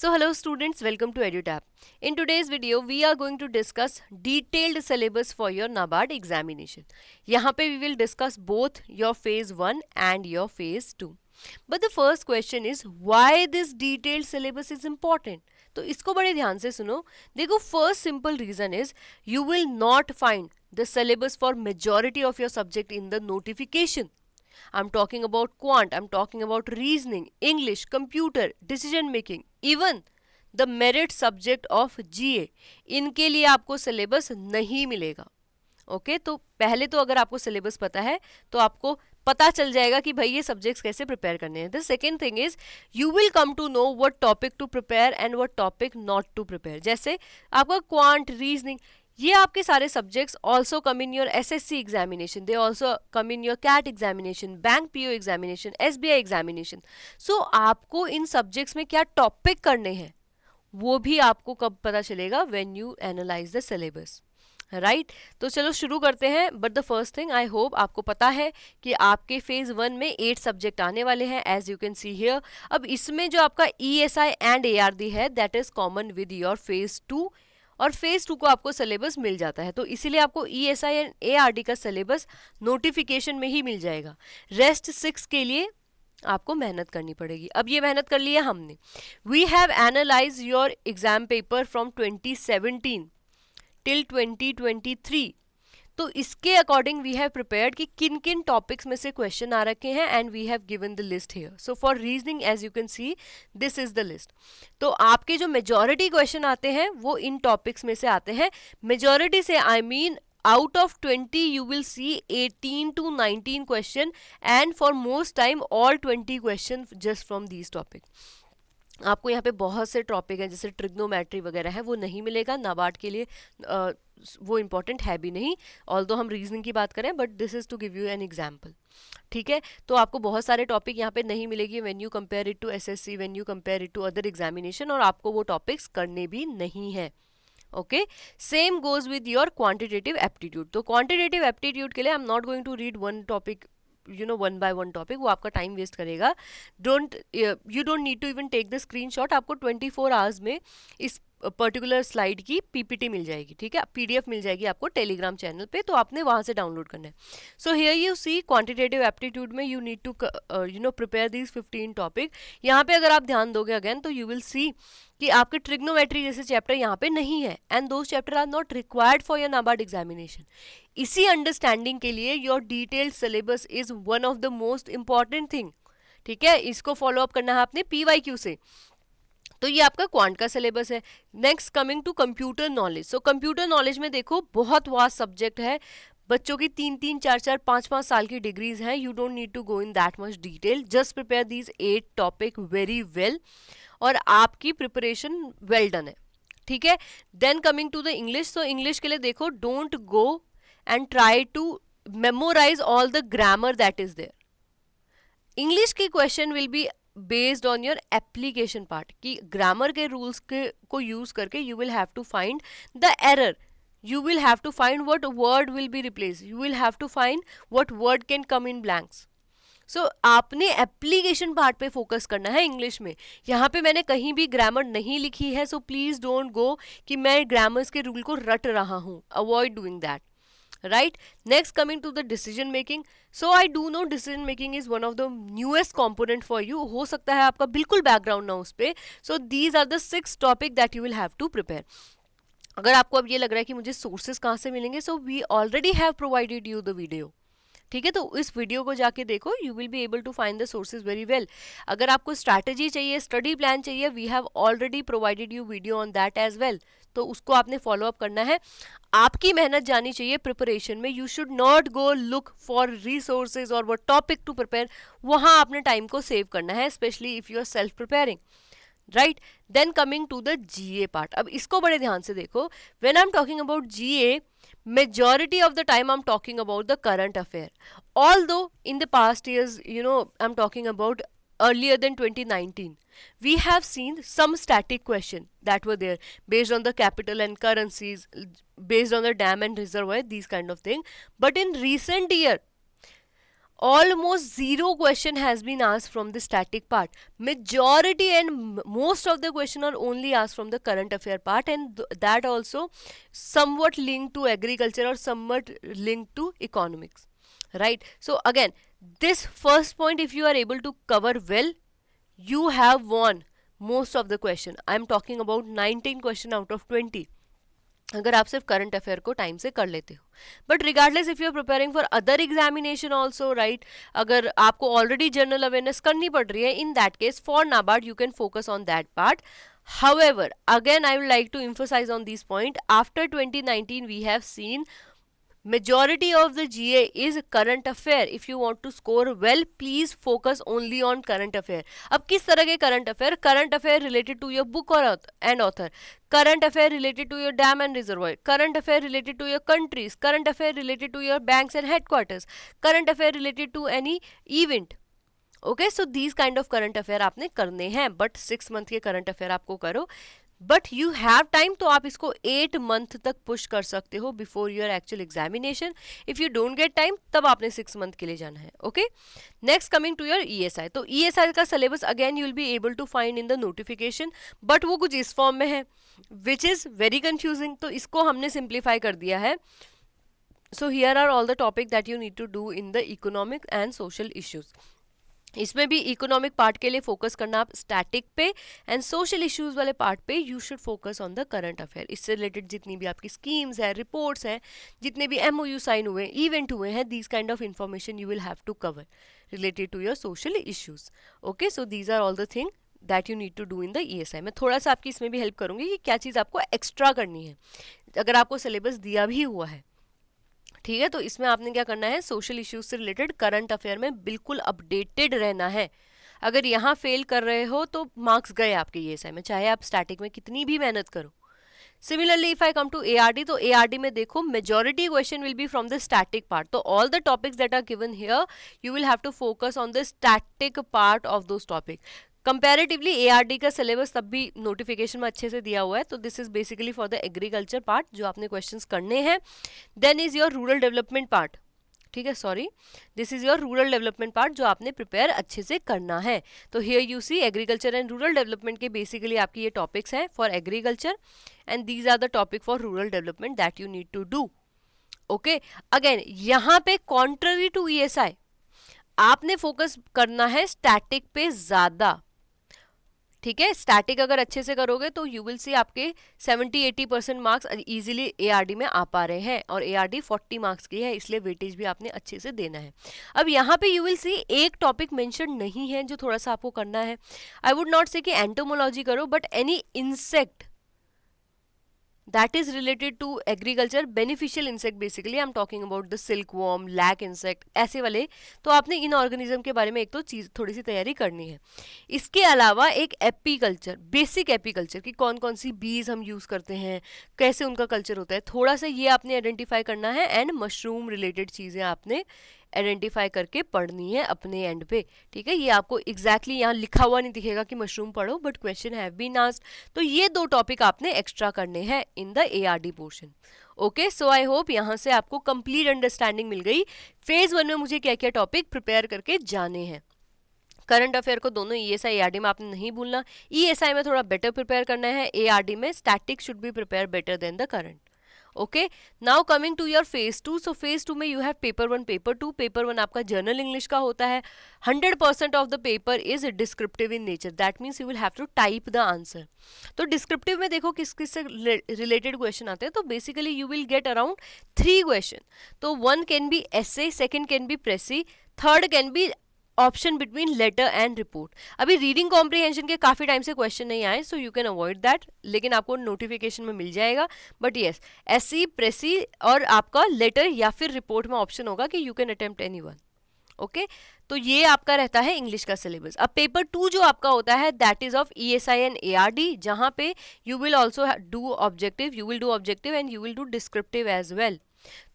So hello students, welcome to EduTap. In today's video, we are going to discuss detailed syllabus for your NABARD examination. यहाँ पे we will discuss both your phase 1 and your phase 2. But the first question is why this detailed syllabus is important? तो इसको बड़े ध्यान से सुनो. देखो, first simple reason is you will not find the syllabus for majority of your subject in the notification. I'm talking about quant, I'm talking about reasoning, English, computer, decision making, even the merit subject of GA. इनके लिए आपको syllabus नहीं मिलेगा. Okay तो पहले तो अगर आपको सिलेबस पता है तो आपको पता चल जाएगा कि भाई ये सब्जेक्ट्स कैसे प्रिपेयर करने हैं. The second thing is you will come to know what topic to prepare and what topic not to prepare. जैसे आपका क्वांट, रीजनिंग, ये आपके सारे subjects also come in your SSC examination, they also come in your CAT examination, bank PO examination, SBI examination. So आपको इन subjects में क्या topic करने हैं वो भी आपको कब पता चलेगा, when you analyse the syllabus. Right तो चलो शुरू करते हैं. But the first thing, I hope आपको पता है कि आपके फेज 1 में 8 सब्जेक्ट आने वाले हैं, as you can see here. अब इसमें जो आपका ईएसआई एंड एआरडी है that is common with your phase 2, और फेज 2 को आपको सिलेबस मिल जाता है. तो इसीलिए आपको ईएसआई एंड एआरडी का सिलेबस नोटिफिकेशन में ही मिल जाएगा. रेस्ट 6 के लिए आपको मेहनत करनी पड़ेगी. अब ये मेहनत कर लिया हमने. We have analyse your exam paper from 2017 till 2023. तो इसके अकॉर्डिंग वी हैव प्रिपेयर्ड कि किन किन टॉपिक्स में से क्वेश्चन आ रखे हैं, and we have given the list here. So for reasoning as you can see this is the list. तो आपके जो मेजॉरिटी क्वेश्चन आते हैं वो इन टॉपिक्स में से आते हैं. मेजॉरिटी से I mean out of 20 you will see 18 to 19 question, and for most time all 20 question just from these topic. आपको यहाँ पे बहुत से टॉपिक हैं जैसे ट्रिग्नोमेट्री वगैरह है, वो नहीं मिलेगा नाबार्ड के लिए. वो इम्पॉर्टेंट है भी नहीं, ऑल्दो हम रीजनिंग की बात करें, but this is to give you an example. ठीक है, तो आपको बहुत सारे टॉपिक यहाँ पे नहीं मिलेगी when you compare it to SSC, when you compare it to other examination, और आपको वो टॉपिक्स करने भी नहीं है. Okay, same goes with your quantitative aptitude. तो क्वांटिटेटिव एप्टीट्यूड के लिए I am not going to read one topic, you know, one by one topic, वो आपका टाइम वेस्ट करेगा. You don't need to even take the screenshot. आपको 24 hours में इस particular slide की पीपीटी मिल जाएगी. ठीक है, पीडीएफ मिल जाएगी आपको टेलीग्राम चैनल पे, तो आपने वहाँ से डाउनलोड करना है. So here you see quantitative aptitude में you need to you know prepare these 15 topic. यहाँ पे अगर आप ध्यान दोगे अगेन तो यू विल सी कि आपके ट्रिग्नोमेट्री जैसे चैप्टर यहाँ पे नहीं है, and those chapter are not required for your NABARD examination. इसी अंडरस्टैंडिंग के लिए your detailed syllabus is one of the most important thing. ठीक है, इसको फॉलो अप करना है आपने पीवाईक्यू से. तो ये आपका क्वांट का सिलेबस है. Next coming to computer knowledge. So computer knowledge में देखो बहुत वास्ट सब्जेक्ट है, बच्चों की 3-3, 4-4, 5-5 साल की डिग्रीज हैं. You don't need to go in that much detail, just prepare these 8 topic very well, और आपकी प्रिपरेशन वेल डन है. ठीक है, then coming to the English. So English के लिए देखो, don't go and try to memorise all the grammar that is there. English की question will be based on your application part, कि grammar के rules के को यूज करके you will have to find the error, you will have to find what word will be replaced, you will have to find what word can come in blanks. So आपने application part पे focus करना है English में. यहाँ पे मैंने कहीं भी ग्रामर नहीं लिखी है, सो प्लीज डोंट गो कि मैं ग्रामर्स के रूल को रट रहा हूँ. Avoid doing that. Right, next coming to the decision making. So I do know decision making is one of the newest component for you. हो सकता है आपका बिल्कुल बैकग्राउंड ना उस पर. So these are the 6 topic that you will have to prepare. अगर आपको अब ये लग रहा है कि मुझे सोर्सेज कहाँ से मिलेंगे, so we already have provided you the video. ठीक है, तो इस वीडियो को जाके देखो, you will be able to find the sources very well. अगर आपको स्ट्रैटेजी चाहिए, स्टडी प्लान चाहिए, we have already provided you video on that as well. तो उसको आपने फॉलो अप करना है. आपकी मेहनत जानी चाहिए प्रिपरेशन में. You should not go look for resources और वो टॉपिक टू प्रिपेयर. वहाँ आपने टाइम को सेव करना है, specially if you are self preparing. Right, then coming to the GA part. अब इसको बड़े ध्यान से देखो. When I am talking about GA, majority of the time I'm talking about the current affair. Although in the past years, you know, I'm talking about earlier than 2019, we have seen some static question that were there based on the capital and currencies, based on the dam and reservoir, these kind of thing. But in recent year, almost zero question has been asked from the static part. Majority and most of the question are only asked from the current affair part, and that also somewhat linked to agriculture or somewhat linked to economics, right? So again, this first point if you are able to cover well, you have won most of the question. I am talking about 19 question out of 20, अगर आप सिर्फ current affair को time से कर लेते हो. But regardless if you are preparing for other examination also, right, अगर आपको ऑलरेडी जनरल अवेयरनेस करनी पड़ रही है, in that case for NABARD you can focus on that part. However, again I would like to emphasize on this point. After 2019 we have seen majority of the GA is current affair. If you want to score well, please focus only on current affair. अब किस तरह के current affair? Current affair related to your book or and author, current affair related to your dam and reservoir, current affair related to your countries, current affair related to your banks and headquarters, current affair related to any event. Okay, so these kind of current affair आपने करने हैं, but 6 month के current affair आपको करो, but you have time, तो आप इसको 8 month तक पुश कर सकते हो before your actual examination. If you don't get time तब आपने 6 मंथ के लिए जाना है. Okay, next coming to your ESI. तो ESI का syllabus again you will be able to find in the notification, but वो कुछ इस फॉर्म में है विच इज वेरी कंफ्यूजिंग, तो इसको हमने सिंप्लीफाई कर दिया है. So here are all the topic that you need to do in the economic and social issues. इसमें भी इकोनॉमिक पार्ट के लिए फोकस करना आप स्टैटिक पे, एंड सोशल इश्यूज वाले पार्ट पे you should focus on the current affair. इससे रिलेटेड जितनी भी आपकी स्कीम्स है, रिपोर्ट्स हैं, जितने भी MOU साइन हुए, इवेंट हुए हैं, these kind of information you will have to cover related to your social issues. Okay, so these are all the thing that you need to do in the ESI. मैं थोड़ा सा आपकी इसमें भी help करूँगी कि क्या चीज़ आपको एक्स्ट्रा करनी है अगर आपको सिलेबस दिया भी हुआ है. ठीक है, तो इसमें आपने क्या करना है, सोशल इश्यूज से रिलेटेड करंट अफेयर में बिल्कुल अपडेटेड रहना है. अगर यहाँ फेल कर रहे हो तो मार्क्स गए आपके ESI में, चाहे आप स्टैटिक में कितनी भी मेहनत करो. Similarly if I come to ARD, तो ARD में देखो majority question will be from the static part. तो all the topics that are given here you will have to focus on the static part of those topic. Comparatively ARD का syllabus तब भी notification में अच्छे से दिया हुआ है, तो this is basically for the agriculture part जो आपने क्वेश्चंस करने हैं. Then is your rural development part. ठीक है, sorry, this is your rural development part जो आपने प्रिपेयर अच्छे से करना है. तो here you see agriculture and rural development के बेसिकली आपकी ये टॉपिक्स हैं for agriculture, and these are the topic for rural development that you need to do. Okay, again यहाँ पे कॉन्ट्ररी टू ESI आपने फोकस करना है स्टैटिक पे ज्यादा. ठीक है, स्टैटिक अगर अच्छे से करोगे तो यू विल सी आपके 70-80% मार्क्स इजीली ARD में आ पा रहे हैं, और ARD 40 मार्क्स की है, इसलिए वेटेज भी आपने अच्छे से देना है. अब यहाँ पे यू विल सी एक टॉपिक मेंशन नहीं है जो थोड़ा सा आपको करना है. आई वुड नॉट से कि एंटोमोलॉजी करो, but any insect that is related to agriculture, beneficial insect basically I'm talking about the silkworm, lac insect, ऐसे वाले, तो आपने इन ऑर्गेनिज्म के बारे में एक तो चीज़ थोड़ी सी तैयारी करनी है. इसके अलावा एक एपीकल्चर, बेसिक एपीकल्चर की कौन कौन सी बीज हम यूज़ करते हैं, कैसे उनका कल्चर होता है, थोड़ा सा ये आपने आइडेंटिफाई करना है. एंड मशरूम रिलेटेड चीज़ें आपने आइडेंटिफाई करके पढ़नी है अपने एंड पे. ठीक है, ये आपको एग्जैक्टली यहाँ लिखा हुआ नहीं दिखेगा कि मशरूम पढ़ो, but question have been asked. तो ये 2 टॉपिक आपने एक्स्ट्रा करने हैं in the ARD portion. Okay, so I hope यहाँ से आपको कंप्लीट अंडरस्टैंडिंग मिल गई फेज 1 में मुझे क्या क्या टॉपिक प्रिपेयर करके जाने हैं. करंट अफेयर को दोनों ESI ARD में आपने नहीं भूलना. ESI में थोड़ा बेटर प्रिपेयर करना है, ARD में static should be prepare better than the current. Okay, now coming to your phase 2. So phase 2 में you have paper 1, paper 2. Paper 1 आपका जर्नल इंग्लिश का होता है. 100% of the paper is descriptive in nature, that means you will have to type the answer. तो descriptive में देखो किस किस से रिलेटेड क्वेश्चन आते हैं. तो basically you will get around 3 question. तो 1 can be essay, 2nd can be precis, 3rd can be option between letter and report. अभी रीडिंग कॉम्प्रिहेंशन के काफ़ी टाइम से क्वेश्चन नहीं आए, so you can avoid that, लेकिन आपको नोटिफिकेशन में मिल जाएगा. बट येस, एससी, प्रेसी और आपका लेटर या फिर रिपोर्ट में ऑप्शन होगा कि you can attempt anyone. Okay, तो ये आपका रहता है इंग्लिश का सिलेबस. अब पेपर 2 जो आपका होता है that is of ESI and ARD, जहाँ पे you will also do objective, you will do objective and you will do descriptive as well.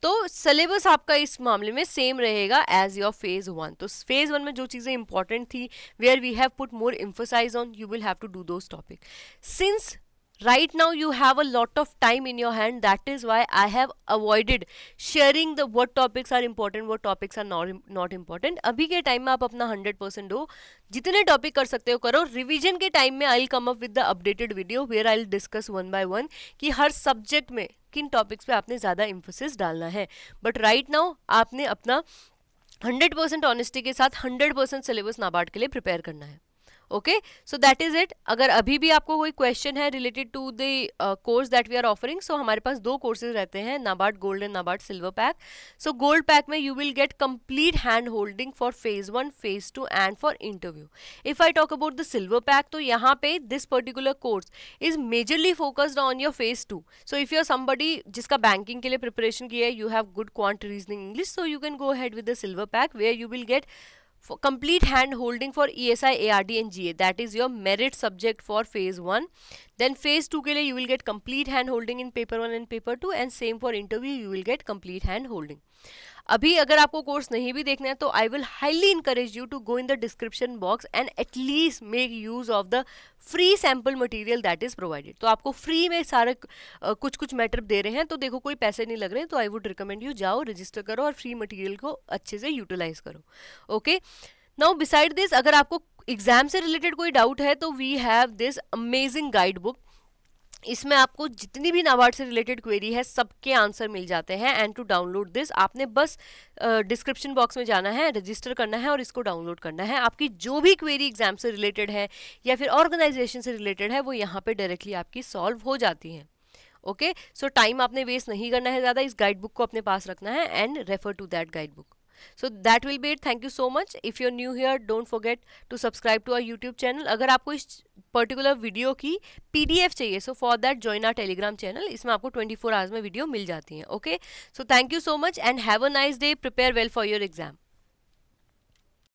तो सिलेबस आपका इस मामले में सेम रहेगा एज योर फेज 1. तो फेज 1 में जो चीज़ें इंपॉर्टेंट थी, where we have put more emphasis on, you will have to do those topic. Since right now you have a lot of time in your hand, that is why I have avoided sharing the what topics are important, what topics are not important. अभी के time में आप अपना 100% दो, जितने topic कर सकते हो करो. रिवीजन के टाइम में I will come up with the updated video where I will discuss one by one कि हर सब्जेक्ट में किन टॉपिक्स पे आपने ज़्यादा इम्फोसिस डालना है. बट राइट नाउ आपने अपना 100% ऑनेस्टी के साथ 100% सिलेबस नाबार्ड के लिए प्रिपेयर करना है. Okay, so that is it. अगर अभी भी आपको कोई क्वेश्चन है related to the course that we are offering, so हमारे पास 2 कोर्सेज रहते हैं, NABARD gold and NABARD silver pack. So gold pack में you will get complete hand holding for phase 1, phase 2 and for interview. If I talk about the silver pack, तो यहाँ पे this particular course is majorly focused on your phase 2. So if you are somebody जिसका banking के लिए preparation किया है, you have good quant reasoning English, so you can go ahead with the silver pack where you will get for complete hand holding for ESI, ARD and GA. That is your merit subject for phase 1. Then phase 2 के लिए you will get complete hand holding in paper 1 and paper 2, and same for interview you will get complete hand holding. अभी अगर आपको course नहीं भी देखना है तो I will highly encourage you to go in the description box and at least make use of the free sample material that is provided. तो आपको फ्री में सारे कुछ मैटर दे रहे हैं, तो देखो कोई पैसे नहीं लग रहे हैं, तो आई वुड रिकमेंड यू जाओ रजिस्टर करो और फ्री मटेरियल को अच्छे से यूटिलाइज करो. ओके, नाउ बिसाइड दिस, अगर आपको एग्जाम से रिलेटेड कोई डाउट है तो we have this amazing guide book. इसमें आपको जितनी भी नाबार्ड से रिलेटेड क्वेरी है सबके आंसर मिल जाते हैं. एंड टू डाउनलोड दिस आपने बस डिस्क्रिप्शन बॉक्स में जाना है, रजिस्टर करना है और इसको डाउनलोड करना है. आपकी जो भी क्वेरी एग्जाम से रिलेटेड है या फिर ऑर्गेनाइजेशन से रिलेटेड है वो यहाँ पे डायरेक्टली आपकी सॉल्व हो जाती हैं. ओके, सो टाइम आपने वेस्ट नहीं करना है ज़्यादा, इस गाइड बुक को अपने पास रखना है and refer to that guide book. So that will be it. Thank you so much. If you're new here, don't forget to subscribe to our YouTube channel. अगर आपको इस पर्टिकुलर वीडियो की PDF चाहिए, so for that join our Telegram channel. इसमें आपको 24 hours में video मिल जाती हैं. Okay, so thank you so much and have a nice day. Prepare well for your exam.